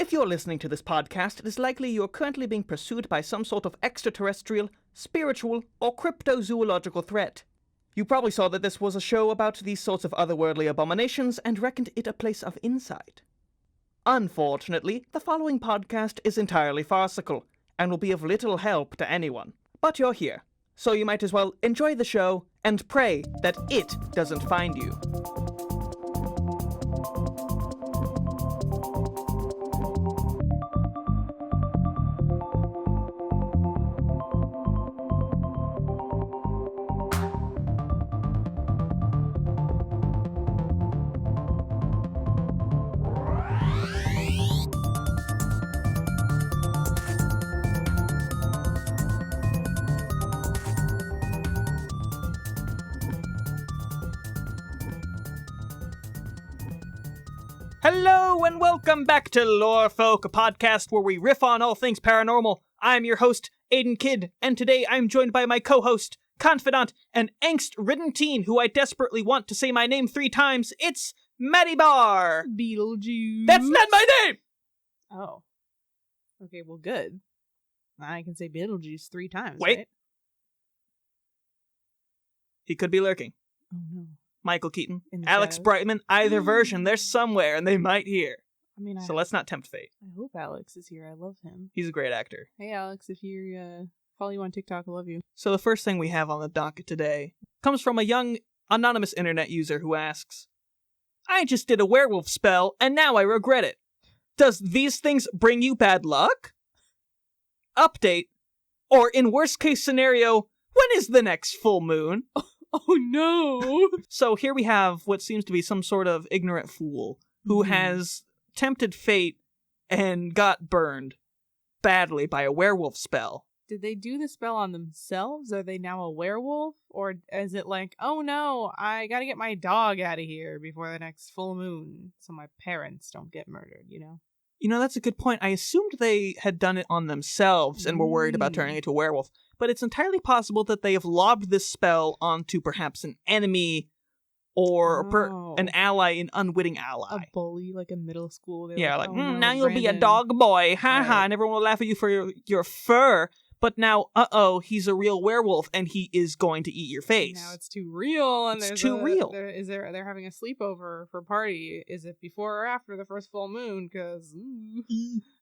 If you're listening to this podcast, it is likely you're currently being pursued by some sort of extraterrestrial, spiritual, or cryptozoological threat. You probably saw that this was a show about these sorts of otherworldly abominations and reckoned it a place of insight. Unfortunately, the following podcast is entirely farcical and will be of little help to anyone. But you're here, so you might as well enjoy the show and pray that it doesn't find you. Hello and welcome back to Lore Folk, a podcast where we riff on all things paranormal. I'm your host, Aidan Kidd, and today I'm joined by my co-host, confidant, and angst-ridden teen who I desperately want to say my name 3 times. It's Maddie Barr! Beetlejuice. That's not my name! Oh. Okay, well, good. I can say Beetlejuice 3 times, Wait. right? He could be lurking. Oh, no. Michael Keaton, In the Alex shadows. Brightman, either version, they're somewhere and they might hear. I mean, So let's not tempt fate. I hope Alex is here. I love him. He's a great actor. Hey, Alex, if you follow you on TikTok, I love you. So the first thing we have on the docket today comes from a young, anonymous internet user who asks, I just did a werewolf spell, and now I regret it. Does these things bring you bad luck? Update, or in worst case scenario, when is the next full moon? Oh, no! So here we have what seems to be some sort of ignorant fool who has tempted fate and got burned badly by a werewolf spell. Did they do the spell on themselves? Are they now a werewolf? Or is it like, oh no, I gotta get my dog out of here before the next full moon so my parents don't get murdered, you know? You know, that's a good point. I assumed they had done it on themselves and were worried about turning into a werewolf, but it's entirely possible that they have lobbed this spell onto perhaps an enemy or an ally, an unwitting ally. A bully, like in middle school. Yeah, like, oh, no, now you'll be a Brandon." dog boy, ha ha, Right. and everyone will laugh at you for your fur. But now, he's a real werewolf and he is going to eat your face. Now it's too real, and It's there's too real. They're having a sleepover for a party. Is it before or after the first full moon? Because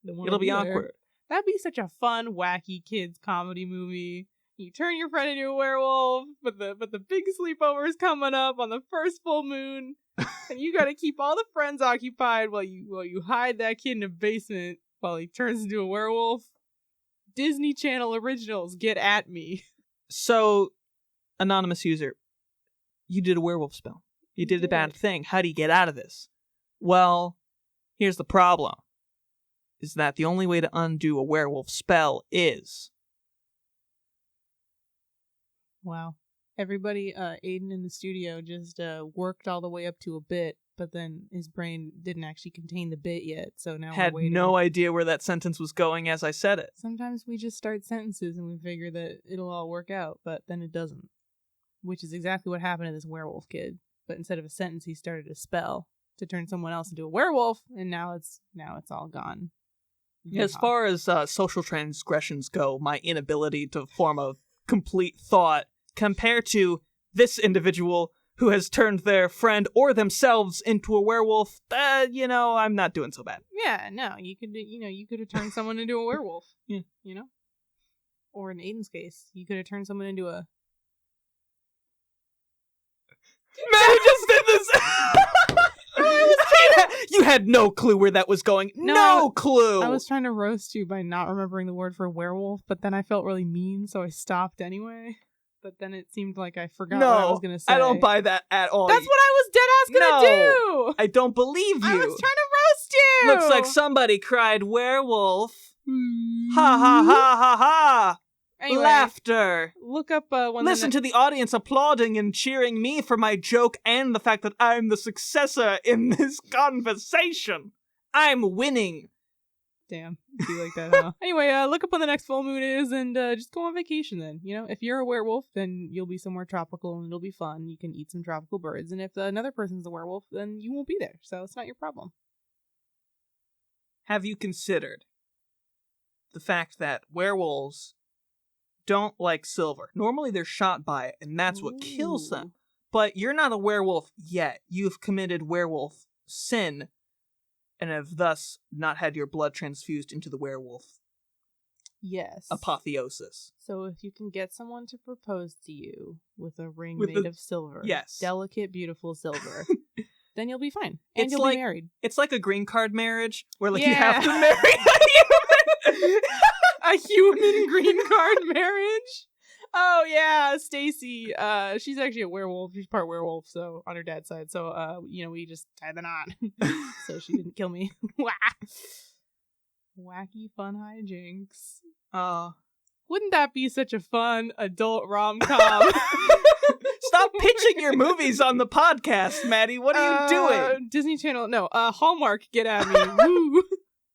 It'll be awkward. That'd be such a fun, wacky kids comedy movie. You turn your friend into a werewolf, but the big sleepover is coming up on the first full moon, and you got to keep all the friends occupied while you hide that kid in a basement while he turns into a werewolf. Disney Channel originals, get at me. So, anonymous user, you did a werewolf spell. You did a bad thing. How do you get out of this? Well, here's the problem. Is that the only way to undo a werewolf spell is... Wow. Everybody, Aidan in the studio just worked all the way up to a bit, but then his brain didn't actually contain the bit yet, so now had we're waiting. no idea where that sentence was going as I said it. Sometimes we just start sentences and we figure that it'll all work out, but then it doesn't. Which is exactly what happened to this werewolf kid. But instead of a sentence, he started a spell to turn someone else into a werewolf, and now it's all gone. As far as social transgressions go, my inability to form a complete thought compared to this individual who has turned their friend or themselves into a werewolf, I'm not doing so bad. Yeah, no, you could have turned someone into a werewolf. Yeah. You know? Or in Aidan's case, you could have turned someone into a... Maddie just did this! You had no clue where that was going. No clue! I was trying to roast you by not remembering the word for werewolf, but then I felt really mean, so I stopped anyway. But then it seemed like I forgot what I was going to say. I don't buy that at all. That's what I was dead ass going to do! I don't believe you. I was trying to roast you! Looks like somebody cried werewolf. Ha ha ha ha ha! Anyway, Laughter. Look up when Listen to the audience applauding and cheering me for my joke and the fact that I'm the successor in this conversation. I'm winning. Damn, it'd be like that, huh? Anyway, look up when the next full moon is and just go on vacation then. You know, if you're a werewolf, then you'll be somewhere tropical and it'll be fun. You can eat some tropical birds. And if another person's a werewolf, then you won't be there. So it's not your problem. have you considered the fact that werewolves don't like silver? Normally they're shot by it, and that's what kills them. But you're not a werewolf yet. You've committed werewolf sin, and have thus not had your blood transfused into the werewolf Yes. apotheosis. So if you can get someone to propose to you with a ring made of silver, delicate, beautiful silver, then you'll be fine. And you'll be married. It's like a green card marriage, where you have to marry a human. A human green card marriage? Oh yeah, Stacy. She's actually a werewolf. She's part werewolf, so on her dad's side. So we just tied the knot. So she didn't kill me. Wacky fun hijinks. Wouldn't that be such a fun adult rom-com? Stop pitching your movies on the podcast, Maddie. What are you doing? Disney Channel. No, Hallmark, get at me. Woo.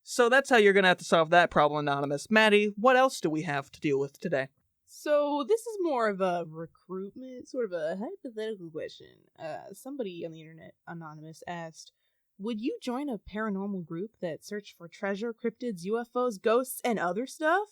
So that's how you're going to have to solve that problem, Anonymous. Maddie, what else do we have to deal with today? So this is more of a recruitment, sort of a hypothetical question. Somebody on the internet, Anonymous, asked, would you join a paranormal group that searched for treasure, cryptids, UFOs, ghosts, and other stuff?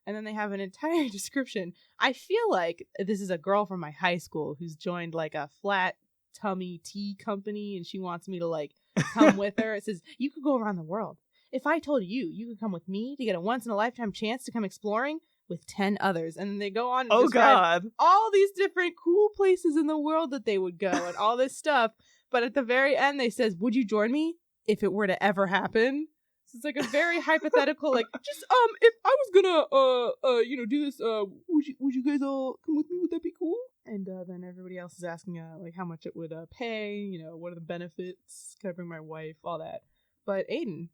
And then they have an entire description. I feel like this is a girl from my high school who's joined like a flat tummy tea company, and she wants me to like come with her. It says, you could go around the world. If I told you, you could come with me to get a once-in-a-lifetime chance to come exploring with 10 others. And then they go on to describe all these different cool places in the world that they would go and all this stuff. But at the very end, they says, would you join me if it were to ever happen? So it's like a very hypothetical, like, just, if I was gonna, do this, would you guys all come with me? Would that be cool? And then everybody else is asking, like, how much it would pay, what are the benefits? Can I bring my wife? All that. But Aidan,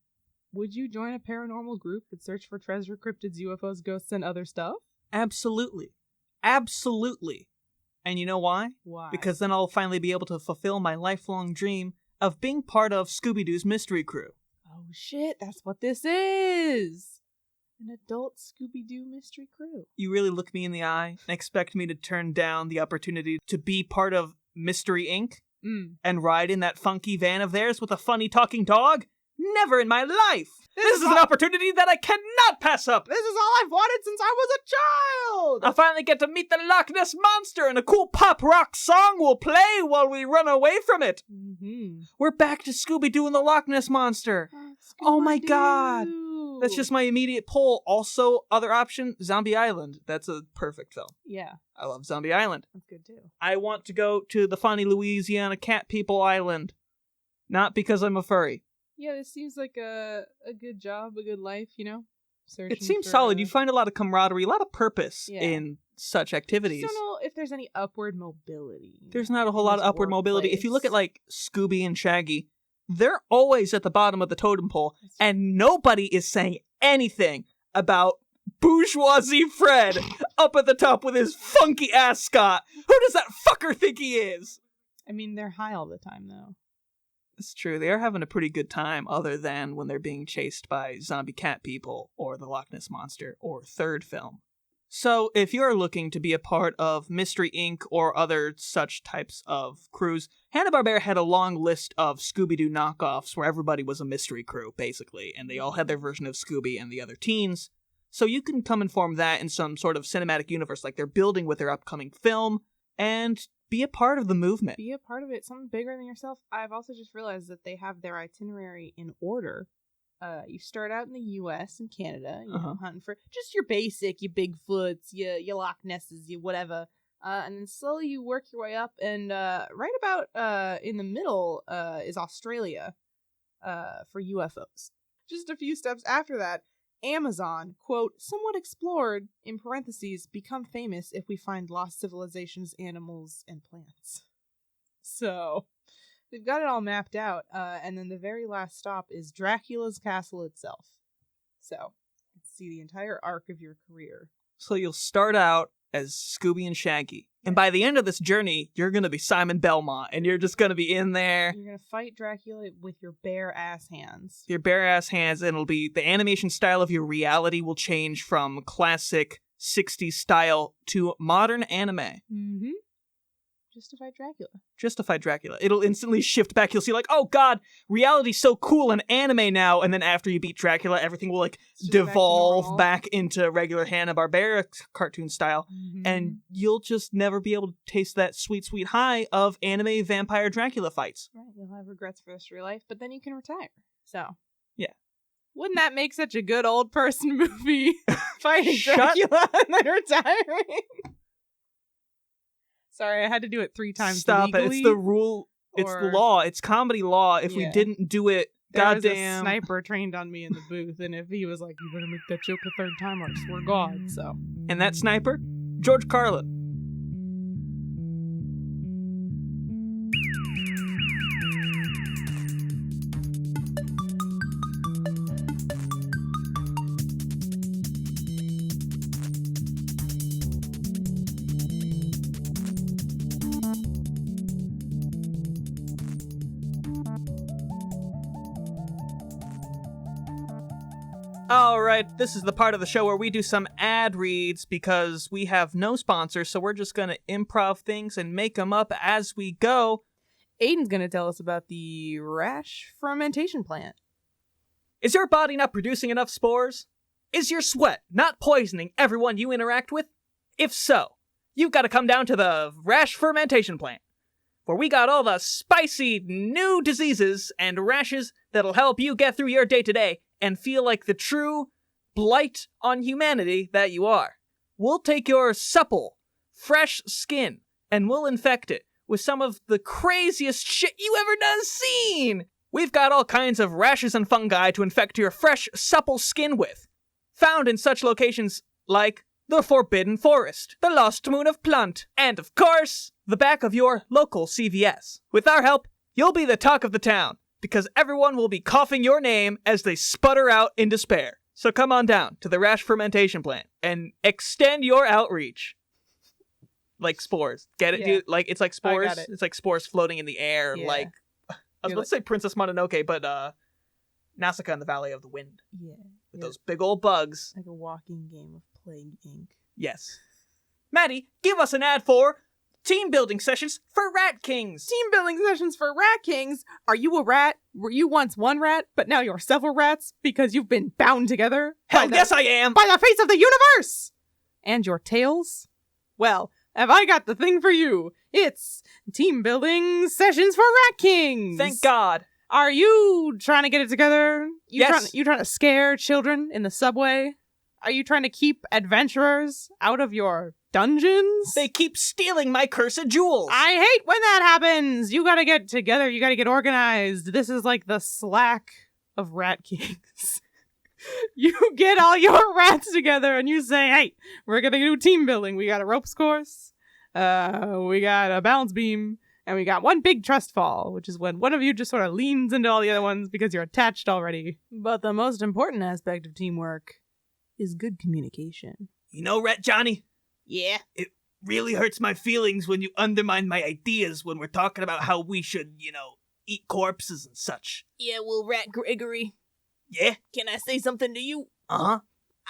would you join a paranormal group that search for treasure, cryptids, UFOs, ghosts, and other stuff? Absolutely. Absolutely. And you know why? Why? Because then I'll finally be able to fulfill my lifelong dream of being part of Scooby-Doo's mystery crew. Oh shit, that's what this is! An adult Scooby-Doo mystery crew. You really look me in the eye and expect me to turn down the opportunity to be part of Mystery Inc. And ride in that funky van of theirs with a funny talking dog? Never in my life! This is an opportunity that I cannot pass up! This is all I've wanted since I was a child! I'll finally get to meet the Loch Ness Monster, and a cool pop rock song will play while we run away from it! Mm-hmm. We're back to Scooby-Doo and the Loch Ness Monster! Oh my god! That's just my immediate poll. Also, other option, Zombie Island. That's a perfect film. Yeah. I love Zombie Island. That's good too. I want to go to the funny Louisiana Cat People Island. Not because I'm a furry. Yeah, this seems like a good job, a good life, Searching it seems solid. You find a lot of camaraderie, a lot of purpose in such activities. I don't know if there's any upward mobility. There's not a whole lot of upward mobility. If you look at, like, Scooby and Shaggy, they're always at the bottom of the totem pole, and nobody is saying anything about Bourgeoisie Fred up at the top with his funky ascot. Who does that fucker think he is? I mean, they're high all the time, though. It's true. They are having a pretty good time, other than when they're being chased by zombie cat people or the Loch Ness Monster or third film. So if you're looking to be a part of Mystery Inc. or other such types of crews, Hanna-Barbera had a long list of Scooby-Doo knockoffs where everybody was a mystery crew, basically, and they all had their version of Scooby and the other teens. So you can come and form that in some sort of cinematic universe like they're building with their upcoming film, and be a part of the movement. Be a part of it. Something bigger than yourself. I've also just realized that they have their itinerary in order. You start out in the U.S. and Canada, hunting for just your basic, your Bigfoots, your Loch Nesses, your whatever. And then slowly you work your way up, and right about in the middle is Australia for UFOs. Just a few steps after that, Amazon, quote, somewhat explored, in parentheses, become famous if we find lost civilizations, animals, and plants. So, they've got it all mapped out, and then the very last stop is Dracula's castle itself. So, let's see the entire arc of your career. So you'll start out as Scooby and Shaggy. And by the end of this journey, you're going to be Simon Belmont, and you're just going to be in there. You're going to fight Dracula with your bare-ass hands. Your bare-ass hands, and it'll be, the animation style of your reality will change from classic 60s style to modern anime. Mm-hmm. Justified Dracula. It'll instantly shift back. You'll see like, oh god, reality's so cool and anime now. And then after you beat Dracula, everything will like devolve back into regular Hanna-Barbera cartoon style. Mm-hmm. And you'll just never be able to taste that sweet, sweet high of anime vampire Dracula fights. Right, you'll have regrets for the rest of your life, but then you can retire. So. Yeah. Wouldn't that make such a good old person movie? Fighting Dracula and then retiring? Sorry, I had to do it 3 times. Stop legally, it. It's the rule. It's the law. It's comedy law. If we didn't do it, goddamn. There was a sniper trained on me in the booth, and if he was like, you better make that joke a 3rd time, I swear to God, so. And that sniper? George Carlin. Alright, this is the part of the show where we do some ad reads because we have no sponsors, so we're just gonna improv things and make them up as we go. Aidan's gonna tell us about the rash fermentation plant. Is your body not producing enough spores? Is your sweat not poisoning everyone you interact with? If so, you've got to come down to the rash fermentation plant, where we got all the spicy new diseases and rashes that'll help you get through your day-to-day and feel like the true blight on humanity that you are. We'll take your supple, fresh skin, and we'll infect it with some of the craziest shit you ever done seen! We've got all kinds of rashes and fungi to infect your fresh, supple skin with. Found in such locations like the Forbidden Forest, the Lost Moon of Plant, and of course, the back of your local CVS. With our help, you'll be the talk of the town, because everyone will be coughing your name as they sputter out in despair. So come on down to the rash fermentation plant and extend your outreach. Like spores. Get it, dude? Like, it's like spores. I got it. It's like spores floating in the air. Yeah. Like, I was about to say Princess Mononoke, but Nausicaa in the Valley of the Wind. Yeah. With those big old bugs. Like a walking game of Plague Inc. Yes. Maddie, give us an ad for team building sessions for Rat Kings. Team building sessions for Rat Kings. Are you a rat? Were you once one rat, but now you're several rats because you've been bound together? Hell yes, I am! By the face of the universe! And your tails? Well, have I got the thing for you? It's team building sessions for Rat Kings! Thank God. Are you trying to get it together? Yes. You trying to scare children in the subway? Are you trying to keep adventurers out of your dungeons? They keep stealing my cursed jewels. I hate when that happens. You gotta get together. You gotta get organized. This is like the Slack of Rat Kings. You get all your rats together and you say, hey, we're gonna do team building. We got a ropes course. We got a balance beam. And we got one big trust fall, which is when one of you just sort of leans into all the other ones because you're attached already. But the most important aspect of teamwork is good communication. You know, Rat Johnny? Yeah? It really hurts my feelings when you undermine my ideas when we're talking about how we should, eat corpses and such. Yeah, well, Rat Gregory. Yeah? Can I say something to you? Uh-huh.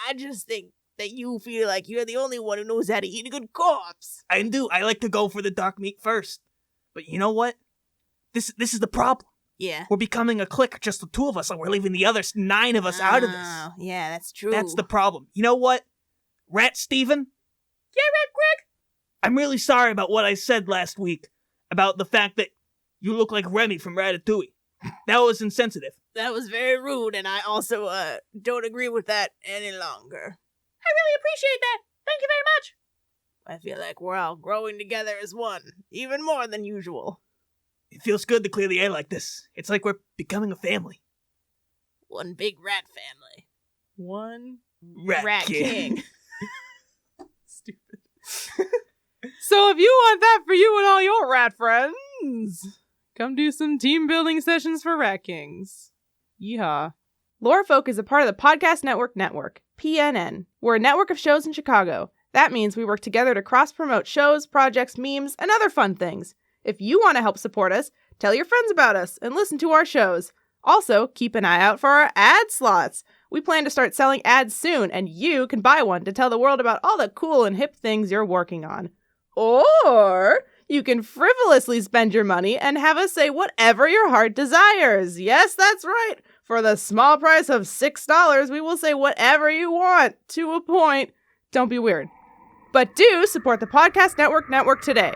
I just think that you feel like you're the only one who knows how to eat a good corpse. I do. I like to go for the dark meat first. But you know what? This is the problem. Yeah. We're becoming a clique, just the 2 of us, and we're leaving the other 9 of us out of this. Oh, yeah, that's true. That's the problem. You know what? Rat Steven? Yeah, Rat Greg? I'm really sorry about what I said last week about the fact that you look like Remy from Ratatouille. That was insensitive. That was very rude, and I also don't agree with that any longer. I really appreciate that. Thank you very much. I feel like we're all growing together as one, even more than usual. It feels good to clear the air like this. It's like we're becoming a family. One big rat family. One Rat King. Stupid. So if you want that for you and all your rat friends, come do some team building sessions for Rat Kings. Yeehaw. Lorefolk is a part of the Podcast Network, PNN. We're a network of shows in Chicago. That means we work together to cross-promote shows, projects, memes, and other fun things. If you want to help support us, tell your friends about us and listen to our shows. Also, keep an eye out for our ad slots. We plan to start selling ads soon, and you can buy one to tell the world about all the cool and hip things you're working on. Or You can frivolously spend your money and have us say whatever your heart desires. Yes, that's right. For the small price of $6, we will say whatever you want, to a point. Don't be weird. But do support the Podcast Network today.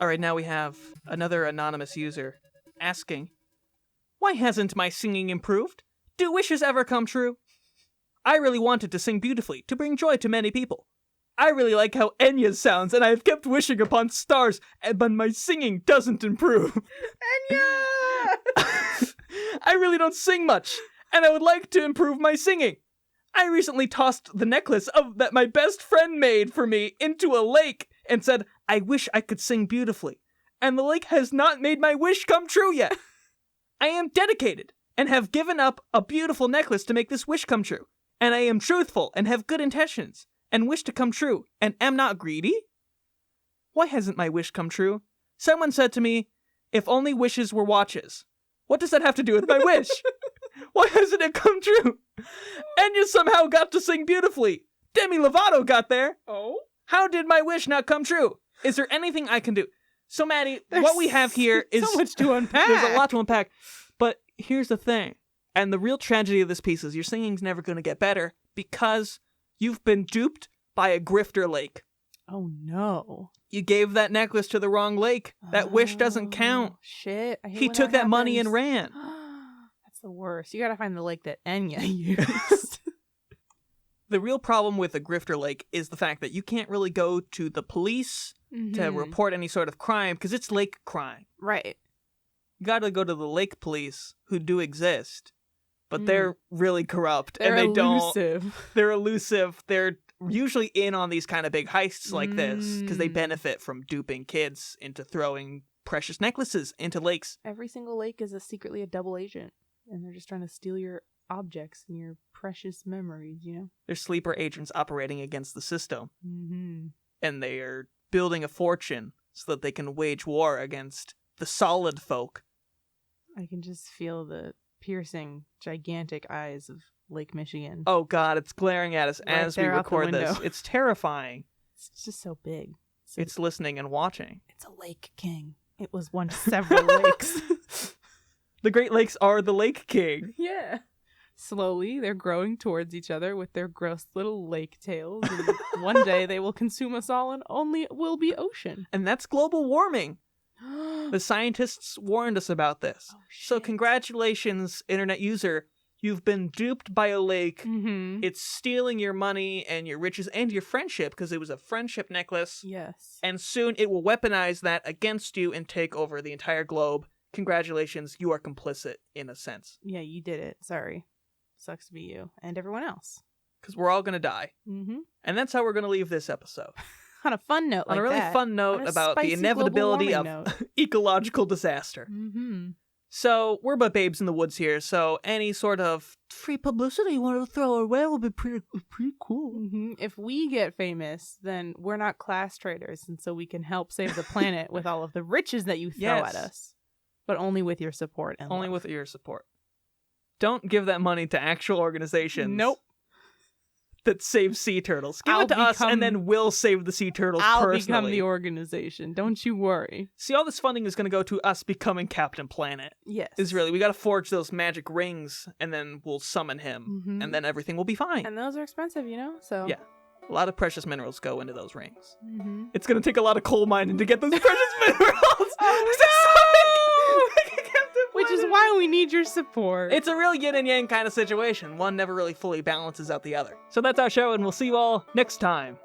All right, now we have another anonymous user asking, why hasn't my singing improved? Do wishes ever come true? I really wanted to sing beautifully, to bring joy to many people. I really like how Enya sounds, and I have kept wishing upon stars, but my singing doesn't improve. Enya! I really don't sing much, and I would like to improve my singing. I recently tossed the necklace that my best friend made for me into a lake and said, I wish I could sing beautifully, and the lake has not made my wish come true yet. I am dedicated and have given up a beautiful necklace to make this wish come true, and I am truthful and have good intentions and wish to come true and am not greedy? Why hasn't my wish come true? Someone said to me, if only wishes were watches. What does that have to do with my wish? Why hasn't it come true? Enya somehow got to sing beautifully. Demi Lovato got there. Oh? How did my wish not come true? Is there anything I can do? So, Maddie, what we have here is... so much to unpack. There's a lot to unpack. But here's the thing. And the real tragedy of this piece is your singing's never going to get better because you've been duped by a grifter lake. Oh, no. You gave that necklace to the wrong lake. That wish doesn't count. Shit. I hate He when took that money and ran. That's the worst. You gotta find the lake that Enya used. The real problem with a grifter lake is the fact that you can't really go to the police to report any sort of crime because it's lake crime. Right. You gotta go to the lake police, who do exist, but they're really corrupt. They're and they elusive. They're elusive. They're usually in on these kind of big heists like this because they benefit from duping kids into throwing precious necklaces into lakes. Every single lake is secretly a double agent, and they're just trying to steal your objects and your precious memories, you know? They're sleeper agents operating against the system, Mm-hmm. and they are building a fortune so that they can wage war against the solid folk. I can just feel the piercing, gigantic eyes of Lake Michigan. Oh god, it's glaring at us Right as we there out the record this. window. It's terrifying. It's just so big. It's listening and watching. It's a lake king. It was once several lakes. The Great Lakes are the Lake King. Yeah. Slowly, they're growing towards each other with their gross little lake tails. And one day they will consume us all and only it will be ocean. And that's global warming. The scientists warned us about this. Oh, So shit. congratulations, internet user. You've been duped by a lake. Mm-hmm. It's stealing your money and your riches and your friendship because it was a friendship necklace. Yes. And soon it will weaponize that against you and take over the entire globe. Congratulations, you are complicit in a sense. Yeah, you did it. Sorry. Sucks to be you and everyone else. Because we're all going to die. Mm-hmm. And that's how we're going to leave this episode. On a fun note, On like a really that. fun note On a about the spicy inevitability global of warming note. ecological disaster. Mm-hmm. So, we're but babes in the woods here, so any sort of free publicity you want to throw our way will be pretty cool. Mm-hmm. If we get famous, then we're not class traders, and so we can help save the planet with all of the riches that you throw Yes. at us. But only with your support and Only love. with your support. Don't give that money to actual organizations. Nope. That save sea turtles. Give I'll it to us, become- and then we'll save the sea turtles I'll personally. become the organization. Don't you worry. See, all this funding is going to go to us becoming Captain Planet. Yes. Is really, we got to forge those magic rings, and then we'll summon him, Mhm. and then everything will be fine. And those are expensive, you know? So. Yeah. A lot of precious minerals go into those rings. Mm-hmm. It's going to take a lot of coal mining to get those precious minerals. Oh, Which is why we need your support. It's a real yin and yang kind of situation. One never really fully balances out the other. So that's our show, and we'll see you all next time.